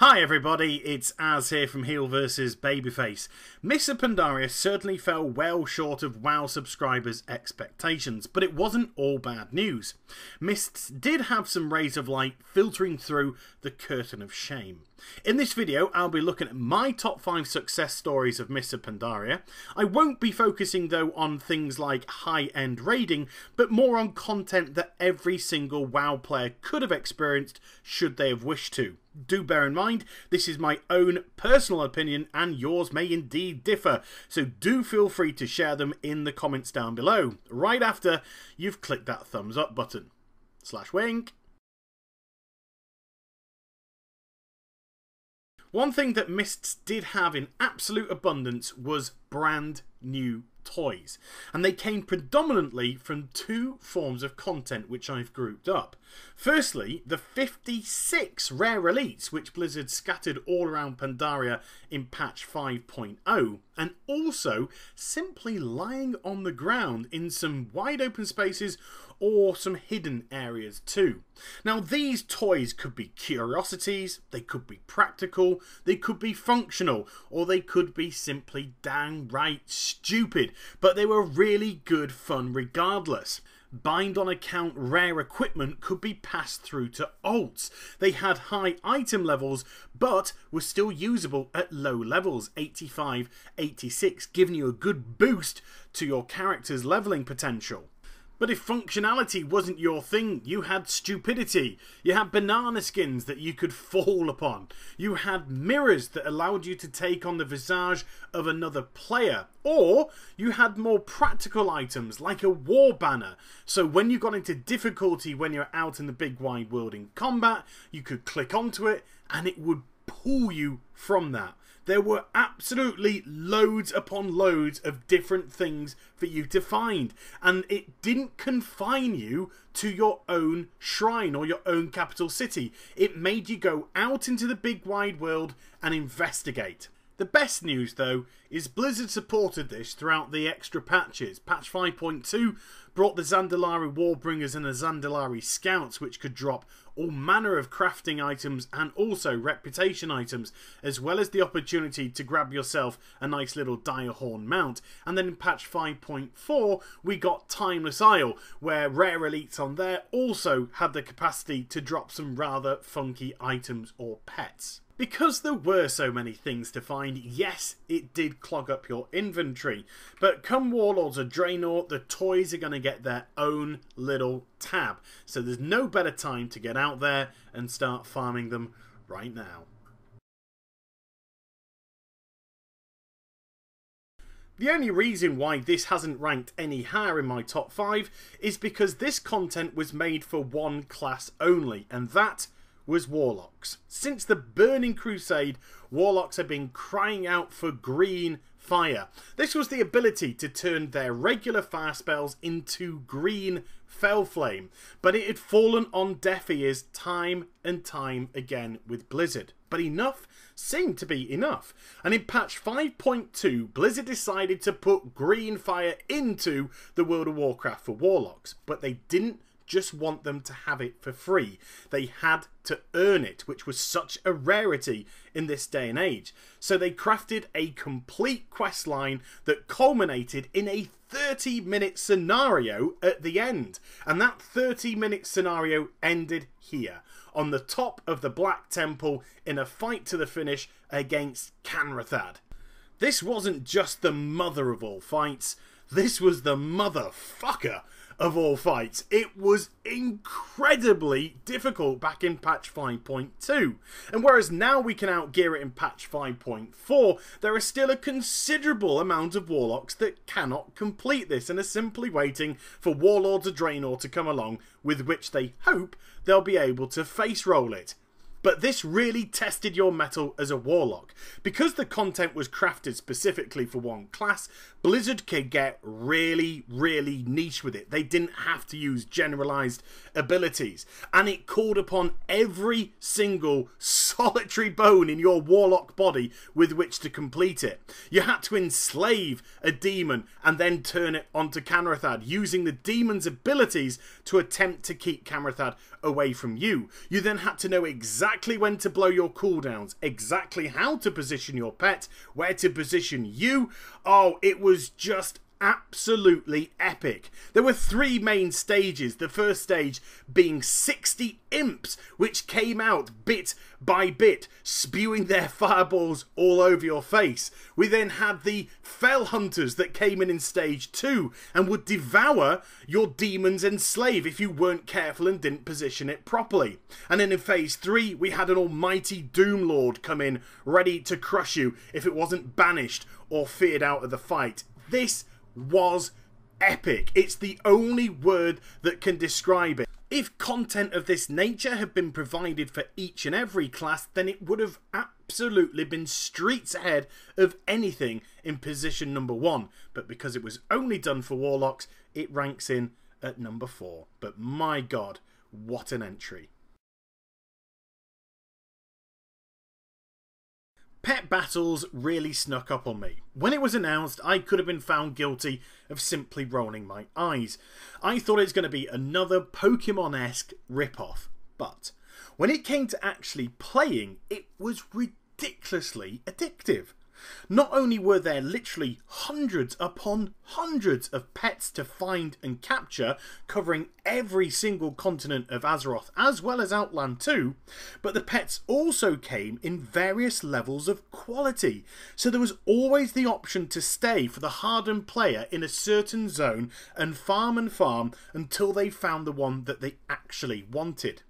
Hi everybody, it's Az here from Heel vs Babyface. Mists of Pandaria certainly fell well short of WoW subscribers' expectations, but it wasn't all bad news. Mists did have some rays of light filtering through the curtain of shame. In this video, I'll be looking at my top 5 success stories of Mists of Pandaria. I won't be focusing though on things like high-end raiding, but more on content that every single WoW player could have experienced should they have wished to. Do bear in mind, this is my own personal opinion and yours may indeed differ, so do feel free to share them in the comments down below, right after you've clicked that thumbs up button. /wink. One thing that Mists did have in absolute abundance was brand new toys, and they came predominantly from two forms of content which I've grouped up. Firstly, the 56 rare elites which Blizzard scattered all around Pandaria in patch 5.0, and also simply lying on the ground in some wide open spaces or some hidden areas too. Now these toys could be curiosities, they could be practical, they could be functional, or they could be simply downright stupid, but they were really good fun regardless. Bind on account rare equipment could be passed through to alts. They had high item levels but were still usable at low levels, 85, 86, giving you a good boost to your character's leveling potential. But if functionality wasn't your thing, you had stupidity. You had banana skins that you could fall upon. You had mirrors that allowed you to take on the visage of another player. Or you had more practical items like a war banner. So when you got into difficulty when you're out in the big wide world in combat, you could click onto it and it would pull you from that. There were absolutely loads upon loads of different things for you to find, and it didn't confine you to your own shrine or your own capital city. It made you go out into the big wide world and investigate. The best news though is Blizzard supported this throughout the extra patches. Patch 5.2 brought the Zandalari Warbringers and the Zandalari Scouts, which could drop all manner of crafting items and also reputation items, as well as the opportunity to grab yourself a nice little Direhorn mount. And then in patch 5.4 we got Timeless Isle, where rare elites on there also had the capacity to drop some rather funky items or pets. Because there were so many things to find, yes, it did clog up your inventory. But come Warlords of Draenor, the toys are going to get their own little tab. So there's no better time to get out there and start farming them right now. The only reason why this hasn't ranked any higher in my top 5 is because this content was made for one class only, and that was Warlocks. Since the Burning Crusade, Warlocks have been crying out for green fire. This was the ability to turn their regular fire spells into green Fellflame, but it had fallen on deaf ears time and time again with Blizzard. But enough seemed to be enough, and in patch 5.2 Blizzard decided to put green fire into the World of Warcraft for Warlocks, but they didn't just want them to have it for free. They had to earn it, which was such a rarity in this day and age. So they crafted a complete quest line that culminated in a 30-minute scenario at the end. And that 30-minute scenario ended here, on the top of the Black Temple in a fight to the finish against Kanrethad. This wasn't just the mother of all fights, this was the motherfucker of all fights. It was incredibly difficult back in patch 5.2, and whereas now we can outgear it in patch 5.4, there is still a considerable amount of Warlocks that cannot complete this and are simply waiting for Warlords of Draenor to come along, with which they hope they'll be able to face roll it. But this really tested your mettle as a Warlock. Because the content was crafted specifically for one class, Blizzard could get really, really niche with it. They didn't have to use generalized abilities. And it called upon every single solitary bone in your Warlock body with which to complete it. You had to enslave a demon and then turn it onto Kanrethad, using the demon's abilities to attempt to keep Kanrethad away from you. You then had to know exactly exactly when to blow your cooldowns, exactly how to position your pet, where to position you. Oh, it was just absolutely epic. There were 3 main stages, the first stage being 60 imps, which came out bit by bit, spewing their fireballs all over your face. We then had the fell hunters that came in stage 2 and would devour your demons and slave if you weren't careful and didn't position it properly. And then in phase 3 we had an almighty doom lord come in ready to crush you if it wasn't banished or feared out of the fight. This was epic. It's the only word that can describe it. If content of this nature had been provided for each and every class, then it would have absolutely been streets ahead of anything in position number 1. But because it was only done for warlocks, it ranks in at number 4. But my god, what an entry. Pet battles really snuck up on me. When it was announced, I could have been found guilty of simply rolling my eyes. I thought it was going to be another Pokemon-esque rip-off, but when it came to actually playing, it was ridiculously addictive. Not only were there literally hundreds upon hundreds of pets to find and capture, covering every single continent of Azeroth as well as Outland too, but the pets also came in various levels of quality. So there was always the option to stay for the hardened player in a certain zone and farm until they found the one that they actually wanted.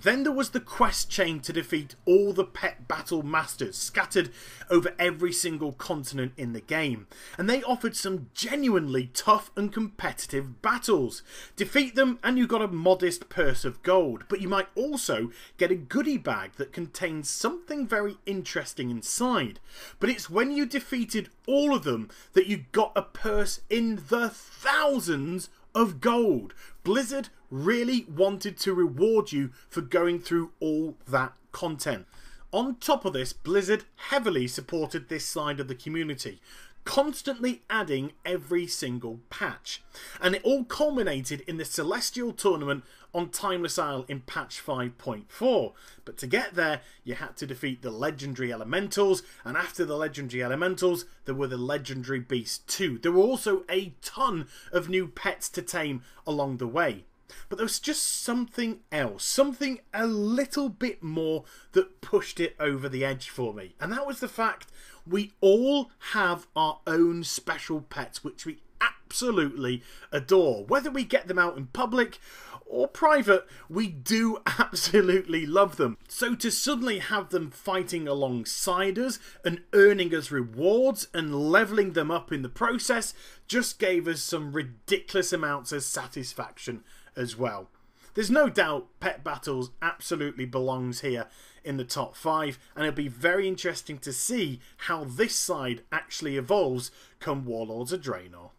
Then there was the quest chain to defeat all the pet battle masters scattered over every single continent in the game, and they offered some genuinely tough and competitive battles. Defeat them and you got a modest purse of gold, but you might also get a goodie bag that contains something very interesting inside. But it's when you defeated all of them that you got a purse in the thousands of gold. Blizzard really wanted to reward you for going through all that content. On top of this, Blizzard heavily supported this side of the community, constantly adding every single patch. And it all culminated in the Celestial Tournament on Timeless Isle in patch 5.4. But to get there, you had to defeat the Legendary Elementals, and after the Legendary Elementals, there were the Legendary Beasts too. There were also a ton of new pets to tame along the way. But there was just something else, something a little bit more that pushed it over the edge for me. And that was the fact we all have our own special pets which we absolutely adore. Whether we get them out in public or private, we do absolutely love them. So to suddenly have them fighting alongside us and earning us rewards and leveling them up in the process just gave us some ridiculous amounts of satisfaction as well. There's no doubt Pet Battles absolutely belongs here in the top 5, and it'll be very interesting to see how this side actually evolves come Warlords of Draenor.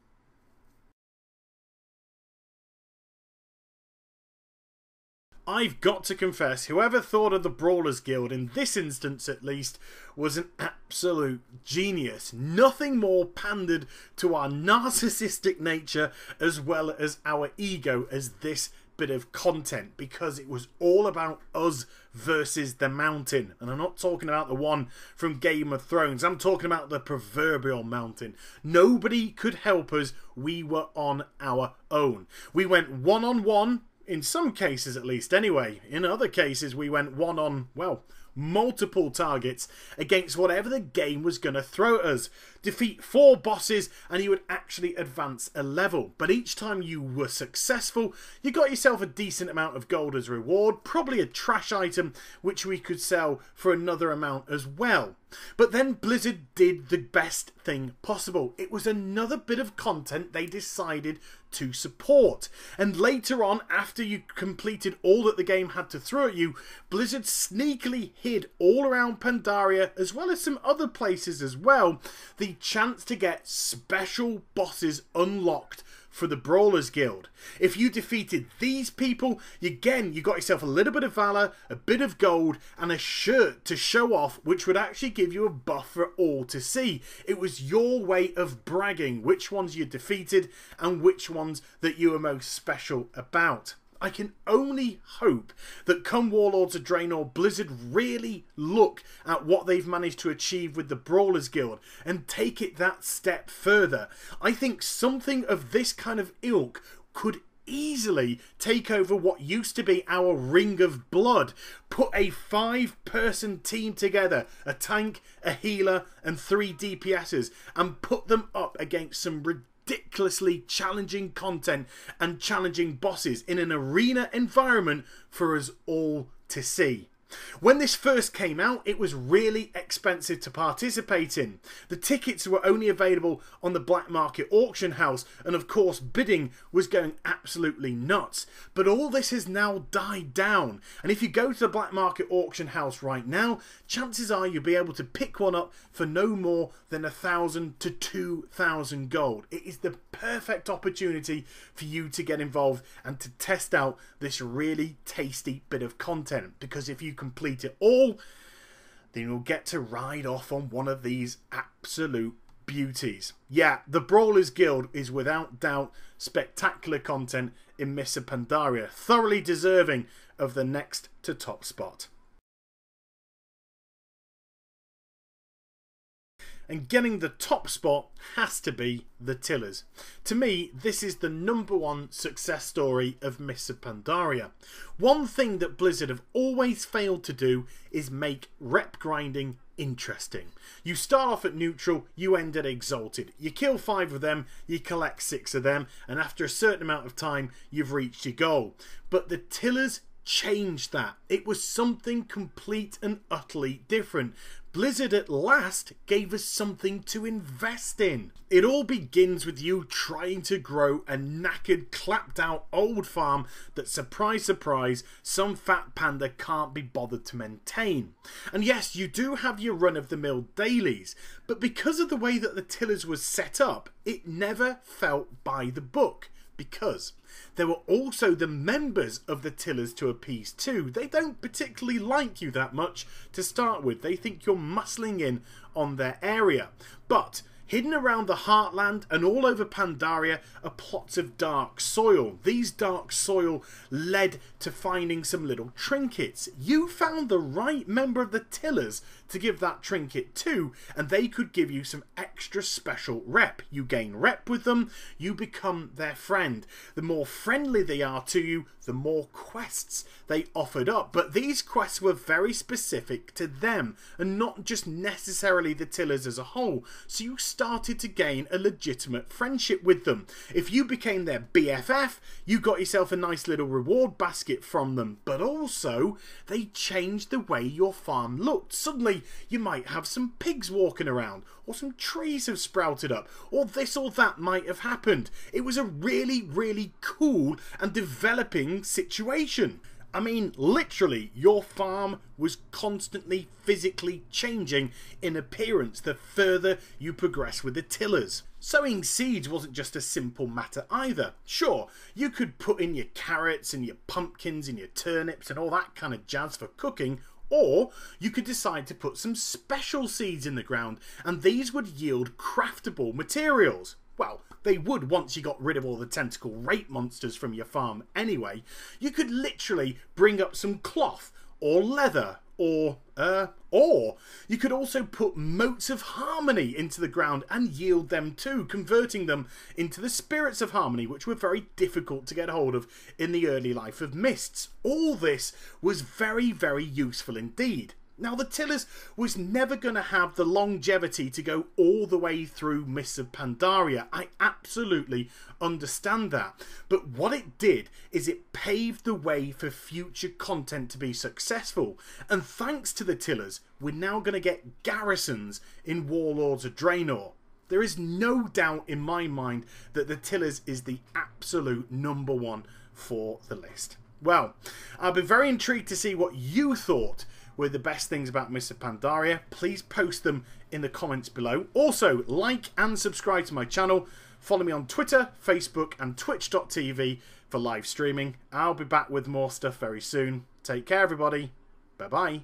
I've got to confess, whoever thought of the Brawlers Guild, in this instance at least, was an absolute genius. Nothing more pandered to our narcissistic nature as well as our ego as this bit of content, because it was all about us versus the mountain. And I'm not talking about the one from Game of Thrones, I'm talking about the proverbial mountain. Nobody could help us, we were on our own. We went one-on-one, in some cases at least anyway. In other cases we went one on, well, multiple targets against whatever the game was going to throw at us. Defeat 4 bosses and you would actually advance a level. But each time you were successful, you got yourself a decent amount of gold as reward, probably a trash item which we could sell for another amount as well. But then Blizzard did the best thing possible. It was another bit of content they decided to support. And later on, after you completed all that the game had to throw at you, Blizzard sneakily hid all around Pandaria, as well as some other places as well, the chance to get special bosses unlocked for the Brawlers Guild. If you defeated these people, you got yourself a little bit of valor, a bit of gold, and a shirt to show off, which would actually give you a buff for all to see. It was your way of bragging which ones you defeated and which ones that you were most special about. I can only hope that come Warlords of Draenor, Blizzard really look at what they've managed to achieve with the Brawlers Guild and take it that step further. I think something of this kind of ilk could easily take over what used to be our Ring of Blood. Put a 5-person team together, a tank, a healer and 3 DPSs, and put them up against some ridiculously challenging content and challenging bosses in an arena environment for us all to see. When this first came out, it was really expensive to participate in. The tickets were only available on the black market auction house, and of course bidding was going absolutely nuts. But all this has now died down, and if you go to the black market auction house right now, chances are you'll be able to pick one up for no more than 1,000 to 2,000 gold. It is the perfect opportunity for you to get involved and to test out this really tasty bit of content, because if you complete it all, then you'll get to ride off on one of these absolute beauties. Yeah, the Brawlers Guild is without doubt spectacular content in Mists of Pandaria, thoroughly deserving of the next to top spot. And getting the top spot has to be the Tillers. To me, this is the #1 success story of Mists of Pandaria. One thing that Blizzard have always failed to do is make rep grinding interesting. You start off at neutral, you end at exalted. You kill 5 of them, you collect 6 of them, and after a certain amount of time, you've reached your goal. But the Tillers changed that. It was something complete and utterly different. Blizzard at last gave us something to invest in. It all begins with you trying to grow a knackered, clapped out old farm that, surprise surprise, some fat panda can't be bothered to maintain. And yes, you do have your run-of-the-mill dailies, but because of the way that the Tillers was set up, it never felt by the book. Because there were also the members of the Tillers to appease too. They don't particularly like you that much to start with. They think you're muscling in on their area. But hidden around the Heartland and all over Pandaria are plots of dark soil. These dark soil led to finding some little trinkets. You found the right member of the Tillers to give that trinket to, and they could give you some extra special rep. You gain rep with them, you become their friend. The more friendly they are to you, the more quests they offered up. But these quests were very specific to them and not just necessarily the Tillers as a whole. So you started to gain a legitimate friendship with them. If you became their BFF, you got yourself a nice little reward basket from them. But also, they changed the way your farm looked. Suddenly, you might have some pigs walking around, or some trees have sprouted up, or this or that might have happened. It was a really, really cool and developing situation. I mean, literally, your farm was constantly physically changing in appearance the further you progress with the Tillers. Sowing seeds wasn't just a simple matter either. Sure, you could put in your carrots and your pumpkins and your turnips and all that kind of jazz for cooking, or you could decide to put some special seeds in the ground, and these would yield craftable materials. Well, they would once you got rid of all the tentacle rape monsters from your farm anyway. You could literally bring up some cloth or leather, or you could also put motes of harmony into the ground and yield them too, converting them into the spirits of harmony, which were very difficult to get hold of in the early life of Mists. All this was very, very useful indeed. Now, the Tillers was never going to have the longevity to go all the way through Mists of Pandaria. I absolutely understand that. But what it did is it paved the way for future content to be successful. And thanks to the Tillers, we're now going to get garrisons in Warlords of Draenor. There is no doubt in my mind that the Tillers is the absolute #1 for the list. Well, I've been very intrigued to see what you thought were the best things about Mists of Pandaria. Please post them in the comments below. Also, like and subscribe to my channel. Follow me on Twitter, Facebook and twitch.tv for live streaming. I'll be back with more stuff very soon. Take care, everybody. Bye-bye.